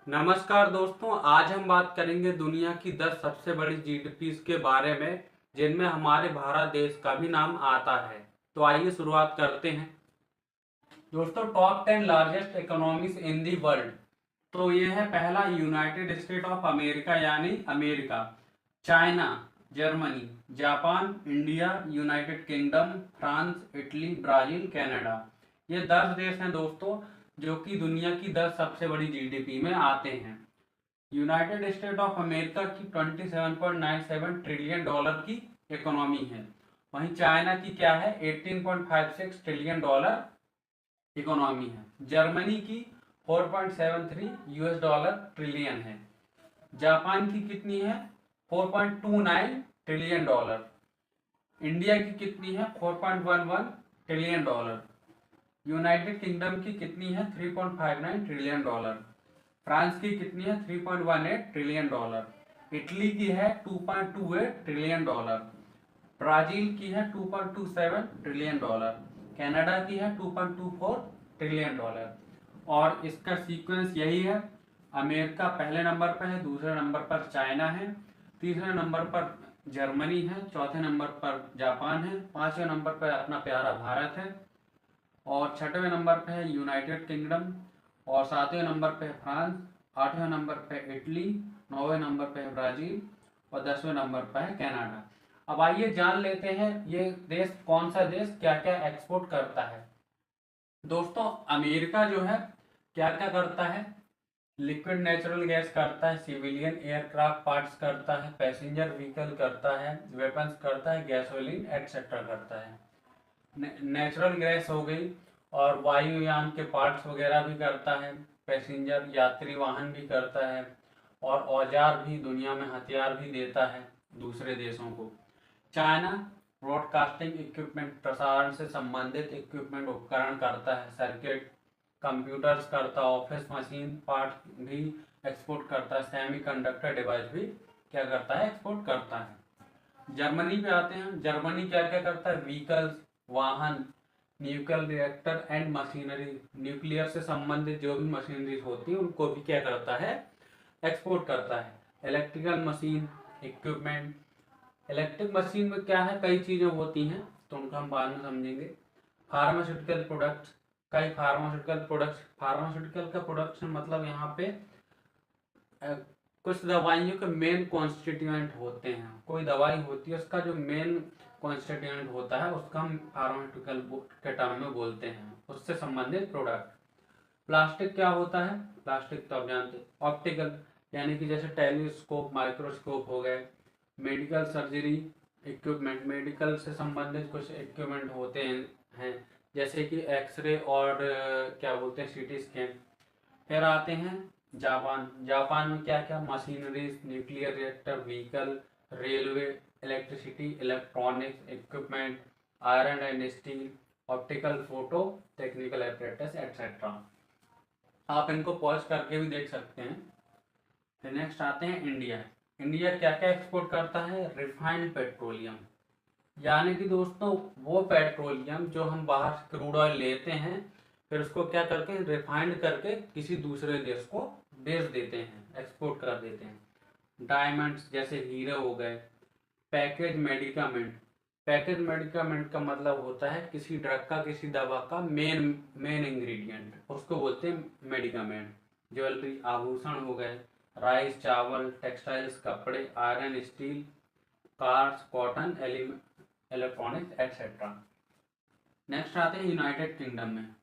नमस्कार दोस्तों, आज हम बात करेंगे दुनिया की 10 सबसे बड़ी जीडीपीज के बारे में जिनमें हमारे भारत देश का भी नाम आता है। तो आइए शुरुआत करते हैं। दोस्तों, top 10 largest economies in the world. तो ये है पहला यूनाइटेड स्टेट ऑफ अमेरिका यानी America, China, Germany, Japan, India, United kingdom, France, Italy, Brazil, Canada. ये 10 देश हैं दोस्तों जो कि दुनिया की 10 सबसे बड़ी जीडीपी में आते हैं। यूनाइटेड स्टेट ऑफ अमेरिका की 27.97 ट्रिलियन डॉलर की इकोनॉमी है। वहीं चाइना की क्या है, 18.56 ट्रिलियन डॉलर इकोनॉमी है। जर्मनी की 4.73 यूएस डॉलर ट्रिलियन है। जापान की कितनी है, 4.29 ट्रिलियन डॉलर। इंडिया की कितनी है, 4.11 ट्रिलियन डॉलर। यूनाइटेड किंगडम की कितनी है, 3.59 ट्रिलियन डॉलर। फ्रांस की कितनी है, 3.18 ट्रिलियन डॉलर। इटली की है 2.28 ट्रिलियन डॉलर। ब्राजील की है 2.27 ट्रिलियन डॉलर। कनाडा की है 2.24 ट्रिलियन डॉलर। और इसका सीक्वेंस यही है, अमेरिका पहले नंबर पर है, दूसरे नंबर पर चाइना है, तीसरे नंबर पर जर्मनी है, चौथे नंबर पर जापान है, पांचवें नंबर पर अपना प्यारा भारत है, और छठवें नंबर पे है यूनाइटेड किंगडम, और सातवें नंबर पे है फ्रांस, आठवें नंबर पे इटली, नौवें नंबर पे है ब्राजील, और 10वें नंबर पे है कनाडा। अब आइए जान लेते हैं ये देश कौन सा देश क्या क्या एक्सपोर्ट करता है। दोस्तों, अमेरिका जो है क्या क्या करता है, लिक्विड नेचुरल गैस करता है, सिविलियन एयरक्राफ्ट पार्ट्स करता है, पैसेंजर व्हीकल करता है, वेपन्स करता है, गैसोलीन एक्सेट्रा करता है। नेचुरल गैस हो गई, और वायुयान के पार्ट्स वगैरह भी करता है, पैसेंजर यात्री वाहन भी करता है, और औजार भी, दुनिया में हथियार भी देता है दूसरे देशों को। चाइना ब्रॉडकास्टिंग इक्विपमेंट, प्रसारण से संबंधित इक्विपमेंट उपकरण करता है, सर्किट, कंप्यूटर्स करता है, ऑफिस मशीन पार्ट भी एक्सपोर्ट करता है, सेमीकंडक्टर डिवाइस भी क्या करता है, एक्सपोर्ट करता है। जर्मनी पे आते हैं। जर्मनी क्या क्या करता है, व्हीकल्स, वाहन, nuclear reactor and machinery, nuclear से संबंधित जो भी मशीनरी होती है उनको भी क्या करता है, एक्सपोर्ट करता है। Electrical machine equipment, electric machine में क्या है, कई चीजें होती हैं तो उनको हम बाद में समझेंगे। फार्मास्यूटिकल प्रोडक्ट्स, कई फार्मास्यूटिकल प्रोडक्ट्स, फार्मास्यूटिकल का प्रोडक्शन मतलब यहाँ पे कुछ दवाइयों के मेन कॉन्स्टिट्यूएंट होते हैं। कोई दवाई होती है, उसका जो मेन कॉन्स्टिट्यूएंट होता है उसका हम फार्मास्यूटिकल के टर्म में बोलते हैं, उससे संबंधित प्रोडक्ट। प्लास्टिक क्या होता है, प्लास्टिक तो आप जानते हैं। ऑप्टिकल यानी कि जैसे टेलीस्कोप, माइक्रोस्कोप हो गए। मेडिकल सर्जरी इक्विपमेंट, मेडिकल से संबंधित कुछ इक्विपमेंट होते हैं जैसे कि एक्सरे और क्या बोलते हैं, सीटी स्कैन। फिर आते हैं जापान। जापान में क्या क्या, machineries, nuclear reactor, vehicle, railway, electricity, electronics equipment, iron and steel, optical, photo, technical apparatus etcetera. आप इनको पॉज करके भी देख सकते हैं। फिर नेक्स्ट आते हैं इंडिया। इंडिया क्या क्या एक्सपोर्ट करता है, रिफाइंड पेट्रोलियम, यानी कि दोस्तों वो पेट्रोलियम जो हम बाहर से क्रूड ऑयल लेते हैं, फिर उसको क्या करके रिफाइंड करके किसी दूसरे देश को बेच देते हैं, एक्सपोर्ट कर देते हैं। डायमंड्स जैसे हीरे हो गए। पैकेज मेडिकामेंट, पैकेज मेडिकामेंट का मतलब होता है किसी ड्रग का, किसी दवा का मेन मेन इंग्रेडिएंट, उसको बोलते हैं मेडिकामेंट। ज्वेलरी, आभूषण हो गए। राइस, चावल, टेक्सटाइल्स, कपड़े, iron, steel, cars, cotton, electronics etcetera. Next आते हैं यूनाइटेड किंगडम में।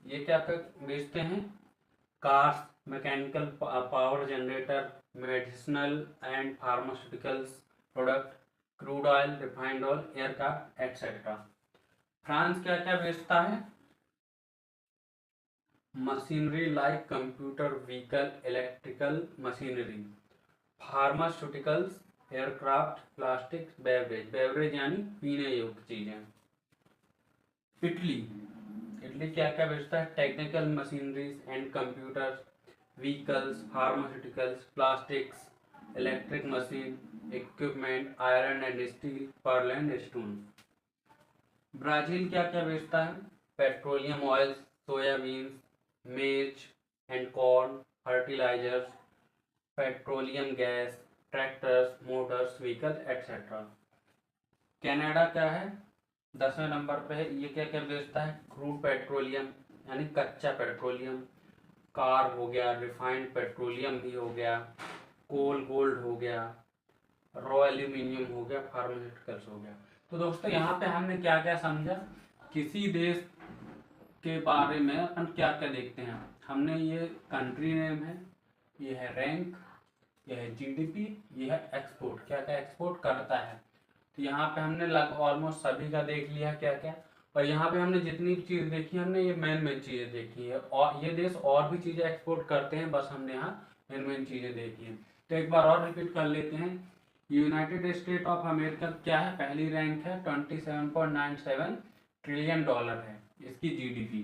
ये क्या बेचते हैं, cars, mechanical power generator, medicinal and pharmaceuticals product, crude oil, refined oil, aircraft etcetera. France क्या क्या बेचता है, machinery like computer, vehicle, electrical machinery, pharmaceuticals, aircraft, plastic, beverage, beverage यानी पीने योग्य चीजें। इटली, इटली क्या क्या बेचता है, technical machineries and computers, vehicles, pharmaceuticals, plastics, electric machine equipment, iron and steel, pearl and stone. Brazil क्या क्या बेचता है, petroleum oils, soybean, maize and corn, fertilisers, petroleum gas, tractors, motors, vehicle etcetera. Canada क्या है? 10वें number पे है। ये क्या क्या बेचता है? क्रूड पेट्रोलियम यानी कच्चा पेट्रोलियम, कार हो गया, रिफाइंड पेट्रोलियम भी हो गया, कोल गोल्ड हो गया, रॉ एल्यूमिनियम हो गया, फार्मास्यूटिकल्स हो गया। तो दोस्तों यहाँ पे हमने क्या क्या समझा, किसी देश के बारे में अपन क्या क्या देखते हैं। हमने ये कंट्री नेम है, ये है रैंक, ये है जीडीपी, ये है एक्सपोर्ट, क्या क्या एक्सपोर्ट करता है। तो यहाँ पे हमने लगभग ऑलमोस्ट सभी का देख लिया क्या क्या। और यहाँ पे हमने जितनी भी चीज़ देखी हमने ये मेन मेन चीज़ें देखी है, और ये देश और भी चीज़ें एक्सपोर्ट करते हैं, बस हमने यहाँ मेन मेन चीज़ें देखी हैं। तो एक बार और रिपीट कर लेते हैं। यूनाइटेड स्टेट ऑफ अमेरिका क्या है? पहली रैंक है, 27.97 ट्रिलियन डॉलर है इसकी जीडीपी।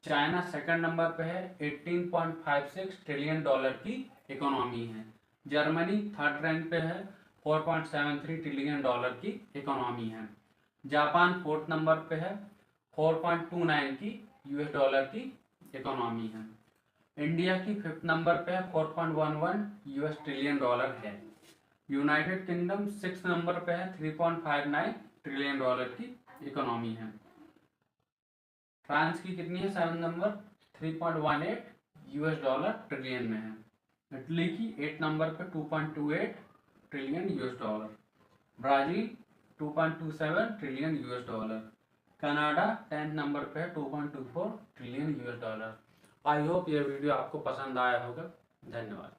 चाइना सेकंड नंबर पे है, 18.56 ट्रिलियन डॉलर की इकोनॉमी है। जर्मनी थर्ड रैंक पे है, 4.73 ट्रिलियन डॉलर की इकोनॉमी है। जापान फोर्थ नंबर पे है, 4.29 की यूएस डॉलर की इकोनॉमी है। इंडिया की फिफ्थ नंबर पे है, 4.11 यूएस ट्रिलियन डॉलर है। यूनाइटेड किंगडम सिक्स नंबर पे है, 3.59 ट्रिलियन डॉलर की इकोनॉमी है। फ्रांस की कितनी है? 7 नंबर, 3.18 यूएस डॉलर ट्रिलियन में है। इटली की 8 नंबर पे 2.28 trillion US dollar. Brazil 2.27 trillion US dollar. Canada 10 number पे है, 2.24 trillion US dollar. I hope ये वीडियो आपको पसंद आया होगा। धन्यवाद।